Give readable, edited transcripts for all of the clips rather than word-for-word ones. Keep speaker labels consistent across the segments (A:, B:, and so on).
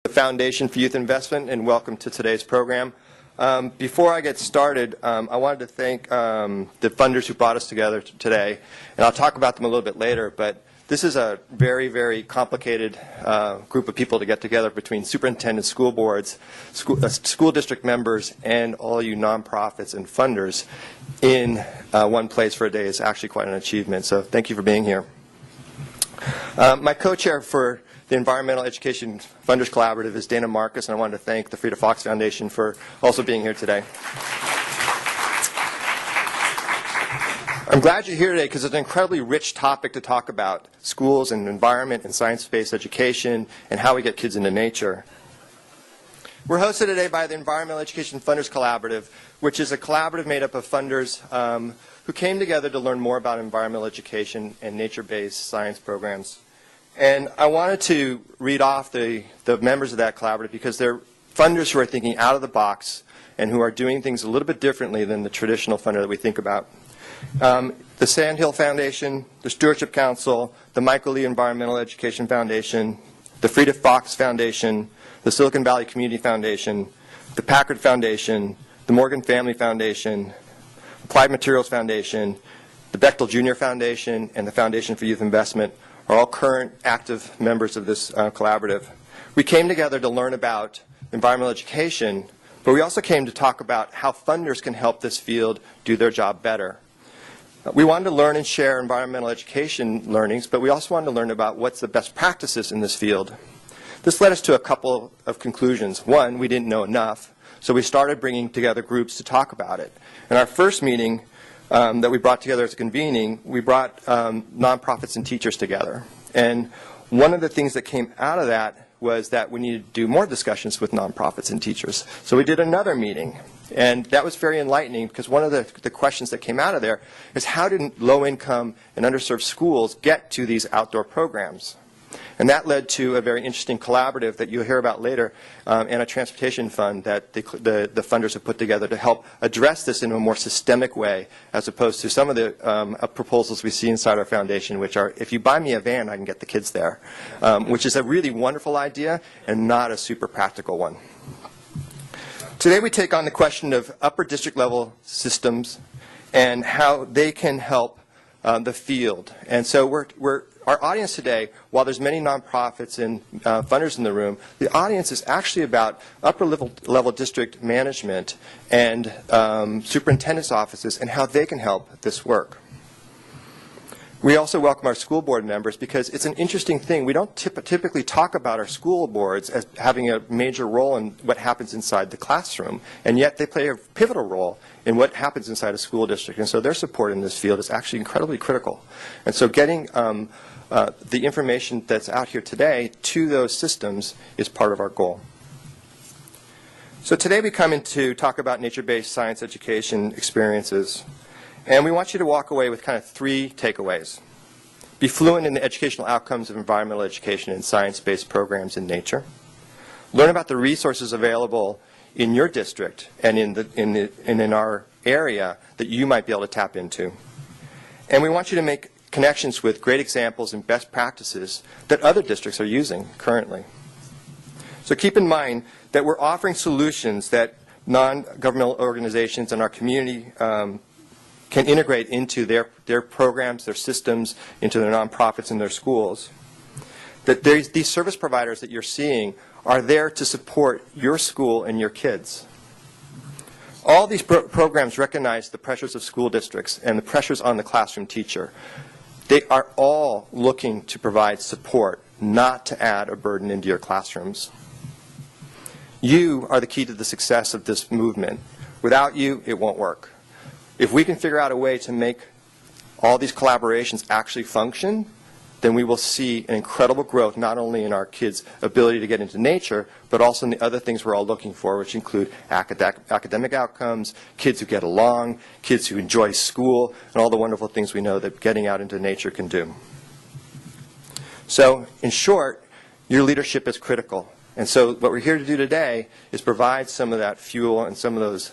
A: The Foundation for Youth Investment, and welcome to today's program. Before I get started, I wanted to thank the funders who brought us together today, and I'll talk about them a little bit later, but this is a very, very complicated group of people to get together between superintendents, school boards, school district members, and all you nonprofits and funders in one place for a day is actually quite an achievement, so thank you for being here. My co-chair for the Environmental Education Funders Collaborative is Dana Marcus, and I wanted to thank the Frida Fox Foundation for also being here today. I'm glad you're here today because it's an incredibly rich topic to talk about: schools and environment and science-based education and how we get kids into nature. We're hosted today by the Environmental Education Funders Collaborative, which is a collaborative made up of funders who came together to learn more about environmental education and nature-based science programs. And I wanted to read off the members of that collaborative because they're funders who are thinking out of the box and who are doing things a little bit differently than the traditional funder that we think about. The Sandhill Foundation, the Stewardship Council, the Michael Lee Environmental Education Foundation, the Frida Fox Foundation, the Silicon Valley Community Foundation, the Packard Foundation, the Morgan Family Foundation, Applied Materials Foundation, the Bechtel Jr. Foundation, and the Foundation for Youth Investment are all current active members of this collaborative. We came together to learn about environmental education, but we also came to talk about how funders can help this field do their job better. We wanted to learn and share environmental education learnings, but we also wanted to learn about what's the best practices in this field. This led us to a couple of conclusions. One, we didn't know enough, so we started bringing together groups to talk about it. In our first meeting that we brought together as a convening, we brought nonprofits and teachers together. And one of the things that came out of that was that we needed to do more discussions with nonprofits and teachers. So we did another meeting. And that was very enlightening because one of the questions that came out of there is how did low-income and underserved schools get to these outdoor programs? And that led to a very interesting collaborative that you'll hear about later and a transportation fund that the funders have put together to help address this in a more systemic way as opposed to some of the proposals we see inside our foundation, which are, if you buy me a van, I can get the kids there, which is a really wonderful idea and not a super practical one. Today we take on the question of upper district level systems and how they can help the field. And so our audience today, while there's many nonprofits and funders in the room, the audience is actually about upper level district management and superintendent's offices and how they can help this work. We also welcome our school board members because it's an interesting thing. We don't typically talk about our school boards as having a major role in what happens inside the classroom, and yet they play a pivotal role in what happens inside a school district. And so their support in this field is actually incredibly critical. And so getting the information that's out here today to those systems is part of our goal. So today we come in to talk about nature-based science education experiences. And we want you to walk away with kind of three takeaways. Be fluent in the educational outcomes of environmental education and science-based programs in nature. Learn about the resources available in your district and in our area that you might be able to tap into. And we want you to make connections with great examples and best practices that other districts are using currently. So keep in mind that we're offering solutions that non-governmental organizations and our community can integrate into their programs, their systems, into their nonprofits and their schools. That these service providers that you're seeing are there to support your school and your kids. All these programs recognize the pressures of school districts and the pressures on the classroom teacher. They are all looking to provide support, not to add a burden into your classrooms. You are the key to the success of this movement. Without you, it won't work. If we can figure out a way to make all these collaborations actually function, then we will see an incredible growth not only in our kids' ability to get into nature, but also in the other things we're all looking for, which include academic outcomes, kids who get along, kids who enjoy school, and all the wonderful things we know that getting out into nature can do. So, in short, your leadership is critical. And so what we're here to do today is provide some of that fuel and some of those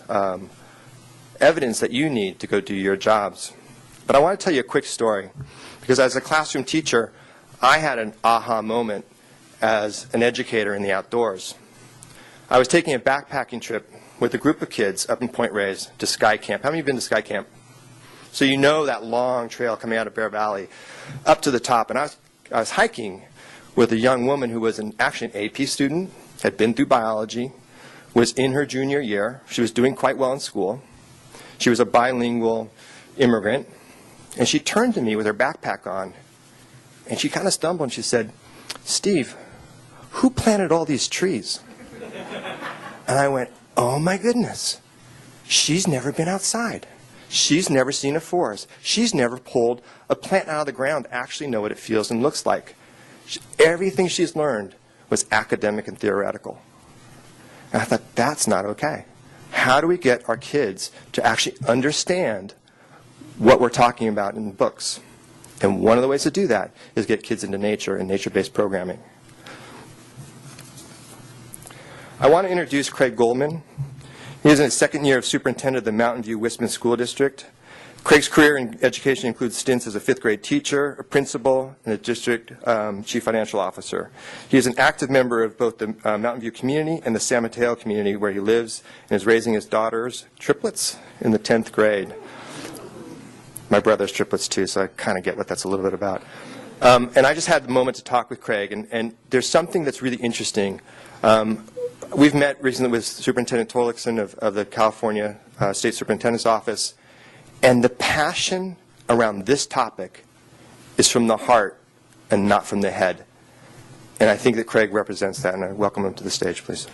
A: evidence that you need to go do your jobs. But I want to tell you a quick story, because as a classroom teacher, I had an aha moment as an educator in the outdoors. I was taking a backpacking trip with a group of kids up in Point Reyes to Sky Camp. How many of you have been to Sky Camp? So you know that long trail coming out of Bear Valley up to the top. And I was hiking with a young woman who was actually an AP student, had been through biology, was in her junior year. She was doing quite well in school. She was a bilingual immigrant. And she turned to me with her backpack on, and she kind of stumbled, and she said, "Steve, who planted all these trees?" And I went, oh my goodness. She's never been outside. She's never seen a forest. She's never pulled a plant out of the ground to actually know what it feels and looks like. Everything she's learned was academic and theoretical. And I thought, that's not okay. How do we get our kids to actually understand what we're talking about in books? And one of the ways to do that is get kids into nature and nature-based programming. I want to introduce Craig Goldman. He is in his second year of superintendent of the Mountain View Wisman School District. Craig's career in education includes stints as a fifth-grade teacher, a principal, and a district chief financial officer. He is an active member of both the Mountain View community and the San Mateo community, where he lives and is raising his daughters, triplets, in the 10th grade. My brother's triplets, too, so I kind of get what that's a little bit about. And I just had the moment to talk with Craig, and there's something that's really interesting. We've met recently with Superintendent Torlakson of the California State Superintendent's Office, and the passion around this topic is from the heart and not from the head. And I think that Craig represents that, and I welcome him to the stage, please.